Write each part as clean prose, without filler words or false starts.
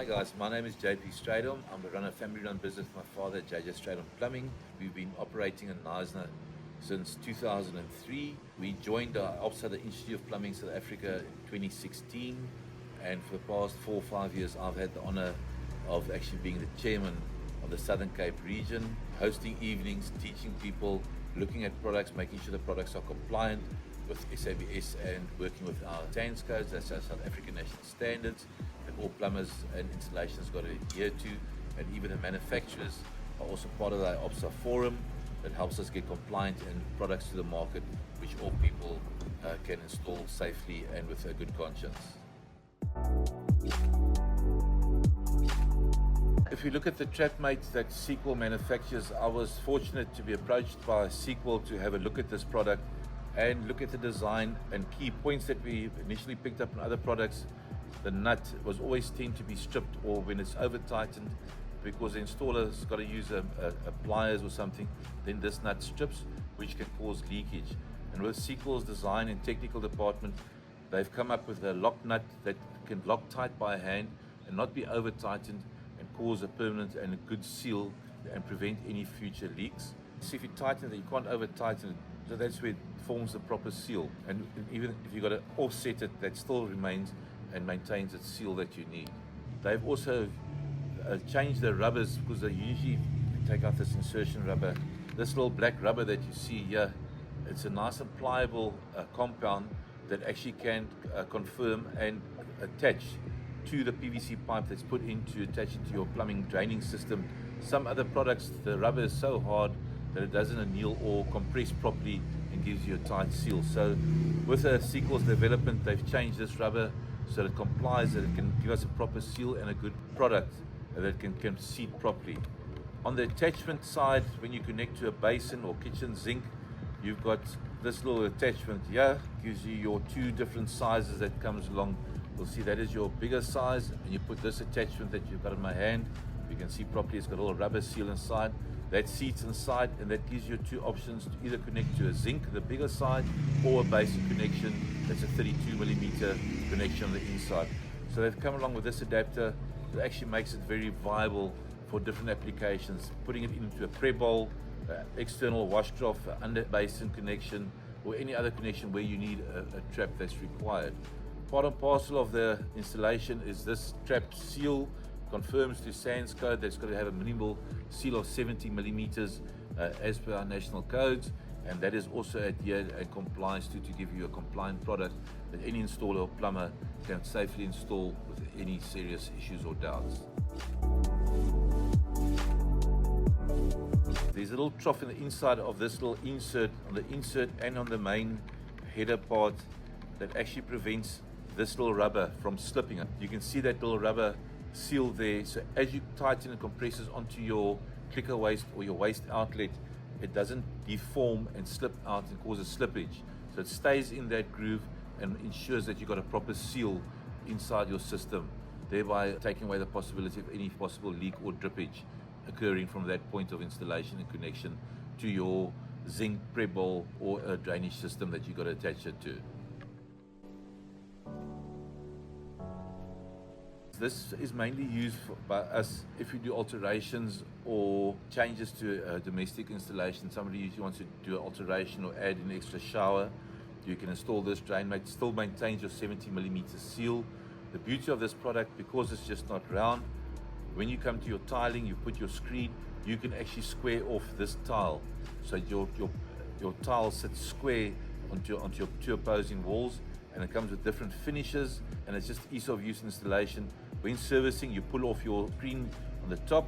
Hi guys, my name is JP Strydom. I run a family-run business with my father, JJ Strydom Plumbing. We've been operating in Knysna since 2003. We joined IOPSA, the Institute of Plumbing South Africa, in 2016, and for the past 4 or 5 years I've had the honor of actually being the chairman of the Southern Cape region, hosting evenings, teaching people, looking at products, making sure the products are compliant with SABS and working with our SANS codes, that's our South African national standards, that all plumbers and installations got to adhere to, and even the manufacturers are also part of the IOPSA forum that helps us get compliant and products to the market which all people can install safely and with a good conscience. If you look at the TrapMate that Seaqual manufactures, I was fortunate to be approached by Seaqual to have a look at this product and look at the design and key points that we initially picked up in other products. The nut was always tend to be stripped, or when it's over tightened, because the installer's got to use a pliers or something, then this nut strips, which can cause leakage. And with Seaqual's design and technical department, they've come up with a lock nut that can lock tight by hand and not be over tightened and cause a permanent and a good seal and prevent any future leaks. So if you tighten it, you can't over tighten it, so that's where it forms the proper seal. And even if you've got to offset it, that still remains and maintains its seal that you need. They've also changed the rubbers, because they usually take out this insertion rubber. This little black rubber that you see here, it's a nice and pliable compound that actually can confirm and attach to the PVC pipe that's put in to attach it to your plumbing draining system. Some other products, the rubber is so hard that it doesn't anneal or compress properly and gives you a tight seal. So with Seaqual's development, they've changed this rubber so that it complies, that it can give us a proper seal and a good product that can seat properly. On the attachment side, when you connect to a basin or kitchen sink, you've got this little attachment here, gives you your 2 different sizes that comes along. You'll see that is your bigger size, and you put this attachment that you've got in my hand. You can see properly, it's got a little rubber seal inside. That seats inside, and that gives you 2 options to either connect to a zinc, the bigger side, or a basic connection that's a 32mm connection on the inside. So they've come along with this adapter that actually makes it very viable for different applications, putting it into a pre bowl, external wash trough, under basin connection, or any other connection where you need a trap that's required. Part and parcel of the installation is this trap seal. Confirms to SANS code that's got to have a minimal seal of 70mm as per our national codes, and that is also adhered and complies to give you a compliant product that any installer or plumber can safely install with any serious issues or doubts. There's a little trough in the inside of this little insert, on the insert and on the main header part, that actually prevents this little rubber from slipping. You can see that little rubber seal there, so as you tighten and compresses onto your clicker waste or your waste outlet, it doesn't deform and slip out and cause a slippage. So it stays in that groove and ensures that you've got a proper seal inside your system, thereby taking away the possibility of any possible leak or drippage occurring from that point of installation and connection to your zinc prep bowl or a drainage system that you've got to attach it to. This is mainly used by us if you do alterations or changes to a domestic installation. Somebody usually wants to do an alteration or add an extra shower. You can install this DrainMate, still maintains your 70mm seal. The beauty of this product, because it's just not round, when you come to your tiling, you put your screen, you can actually square off this tile. So your tile sits square onto your 2 opposing walls, and it comes with different finishes, and it's just ease of use installation. When servicing, you pull off your screen on the top,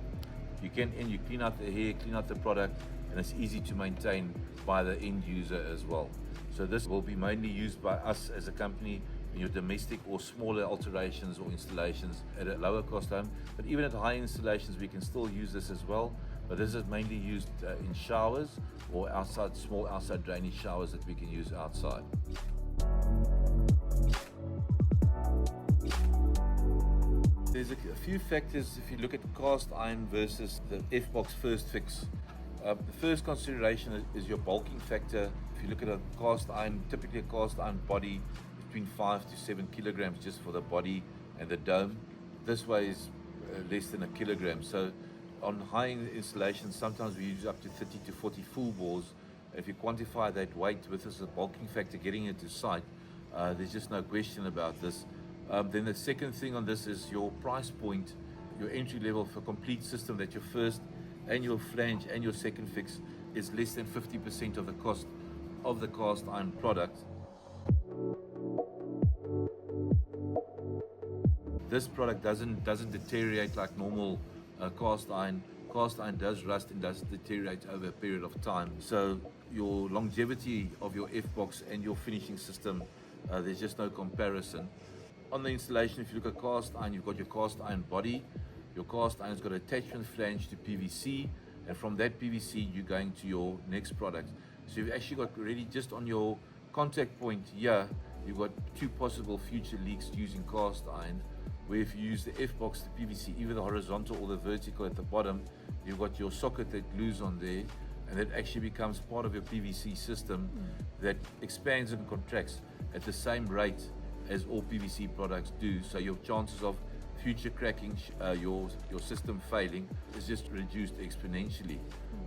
you clean out the hair, clean out the product, and it's easy to maintain by the end user as well. So this will be mainly used by us as a company in your domestic or smaller alterations or installations at a lower cost home. But even at high installations, we can still use this as well. But this is mainly used in showers or outside, small outside drainage showers that we can use outside. There's a few factors if you look at cast iron versus the F-box first fix. The first consideration is your bulking factor. If you look at a cast iron, typically a cast iron body between 5 to 7 kilograms just for the body and the dome. This weighs less than a kilogram. So on high installations, sometimes we use up to 30 to 40 full bores. If you quantify that weight with as a bulking factor getting it to site, there's just no question about this. Then the second thing on this is your price point, your entry level for complete system, that your first annual flange and your second fix is less than 50% of the cost of the cast iron product. This product doesn't deteriorate like normal cast iron. Cast iron does rust and does deteriorate over a period of time. So your longevity of your F-box and your finishing system, there's just no comparison. On the installation, if you look at cast iron, you've got your cast iron body. Your cast iron's got attachment flange to PVC, and from that PVC you're going to your next product. So you've actually got really just on your contact point here, you've got two possible future leaks using cast iron, where if you use the F-box, the PVC, either the horizontal or the vertical at the bottom, you've got your socket that glues on there, and that actually becomes part of your PVC system that expands and contracts at the same rate as all PVC products do. So your chances of future cracking, your system failing, is just reduced exponentially.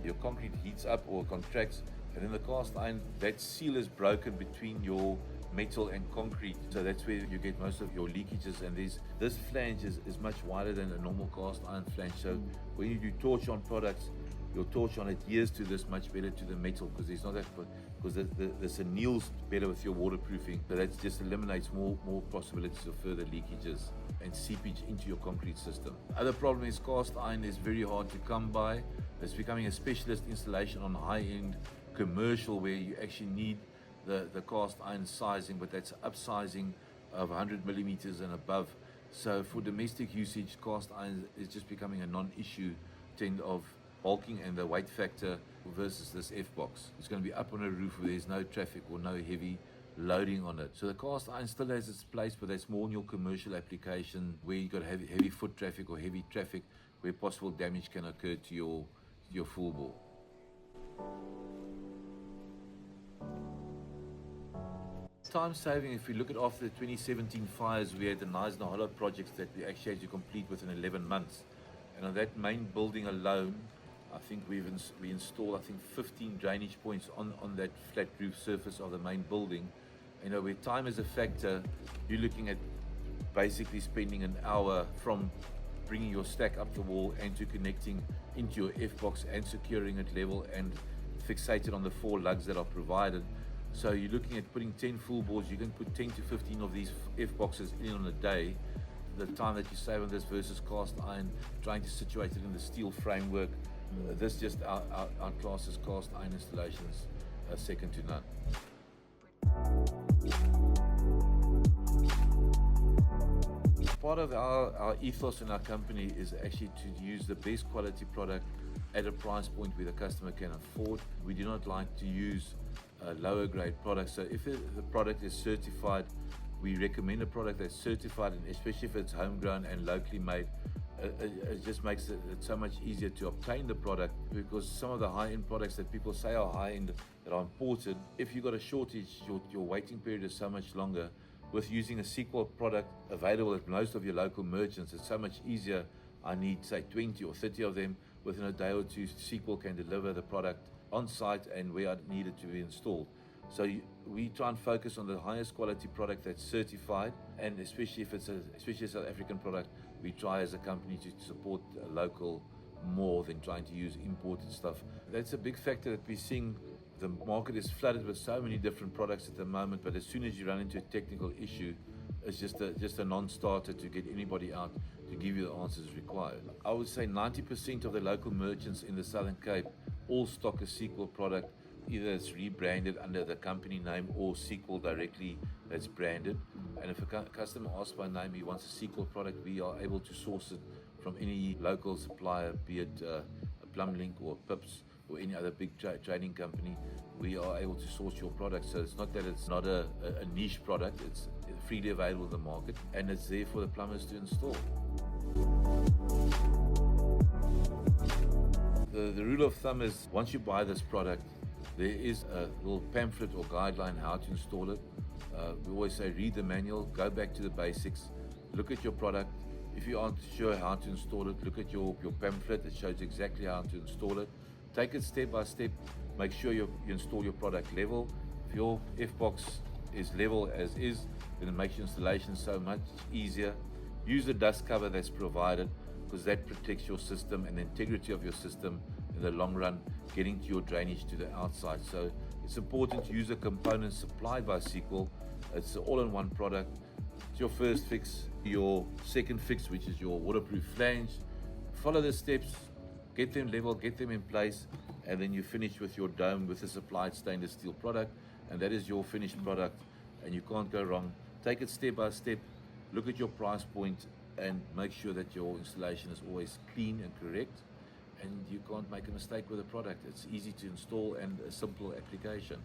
Your concrete heats up or contracts, and then the cast iron, that seal is broken between your metal and concrete, so that's where you get most of your leakages. And this flange is much wider than a normal cast iron flange, so when you do torch on products, your torch on adheres to this much better to the metal, because there's not that, because this anneals better with your waterproofing, so that just eliminates more possibilities of further leakages and seepage into your concrete system. Other problem is cast iron is very hard to come by. It's becoming a specialist installation on high-end commercial, where you actually need the cast iron sizing, but that's upsizing of 100 millimeters and above. So for domestic usage, cast iron is just becoming a non-issue in terms of bulking and the weight factor versus this F-box. It's going to be up on a roof where there's no traffic or no heavy loading on it. So the cast iron still has its place, but that's more in your commercial application, where you've got heavy foot traffic or heavy traffic, where possible damage can occur to your full bore. Time saving, if we look at after the 2017 fires, we had the Neisner Hollow projects that we actually had to complete within 11 months. And on that main building alone, I think we installed 15 drainage points on that flat roof surface of the main building. You know, where time is a factor, you're looking at basically spending an hour from bringing your stack up the wall and to connecting into your F-box and securing it level and fixated on the 4 lugs that are provided. So you're looking at putting 10 full boards. You can put 10 to 15 of these F-boxes in on a day. The time that you save on this versus cast iron, trying to situate it in the steel framework, this just outclasses cast iron installations second to none. Part of our ethos in our company is actually to use the best quality product at a price point where the customer can afford. We do not like to use lower grade products. So if the product is certified, we recommend a product that's certified, and especially if it's homegrown and locally made. It just makes it so much easier to obtain the product, because some of the high-end products that people say are high-end that are imported, if you've got a shortage, your waiting period is so much longer. With using a Seaqual product available at most of your local merchants, it's so much easier. I need, say, 20 or 30 of them. Within a day or two, Seaqual can deliver the product on site and where I need it to be installed. So we try and focus on the highest quality product that's certified, and especially if it's especially a South African product, we try as a company to support local more than trying to use imported stuff. That's a big factor that we're seeing. The market is flooded with so many different products at the moment, but as soon as you run into a technical issue, it's just a non-starter to get anybody out to give you the answers required. I would say 90% of the local merchants in the Southern Cape all stock a Seaqual product. Either it's rebranded under the company name or Seaqual directly that's branded. And if a customer asks by name, he wants a Seaqual product, we are able to source it from any local supplier, be it a Plumlink or Pips or any other big trading company. We are able to source your product. So it's not that it's not a niche product, it's freely available in the market, and it's there for the plumbers to install. The rule of thumb is, once you buy this product, there is a little pamphlet or guideline how to install it. We always say read the manual, go back to the basics, look at your product. If you aren't sure how to install it, look at your pamphlet. It shows exactly how to install it. Take it step by step. Make sure you install your product level. If your F-box is level as is, then it makes your installation so much easier. Use the dust cover that's provided, because that protects your system and the integrity of your system in the long run, getting to your drainage to the outside. So it's important to use the components supplied by Seaqual. It's an all-in-one product. It's your first fix. Your second fix, which is your waterproof flange. Follow the steps, get them level, get them in place, and then you finish with your dome with a supplied stainless steel product, and that is your finished product, and you can't go wrong. Take it step by step, look at your price point, and make sure that your installation is always clean and correct, and you can't make a mistake with a product. It's easy to install and a simple application.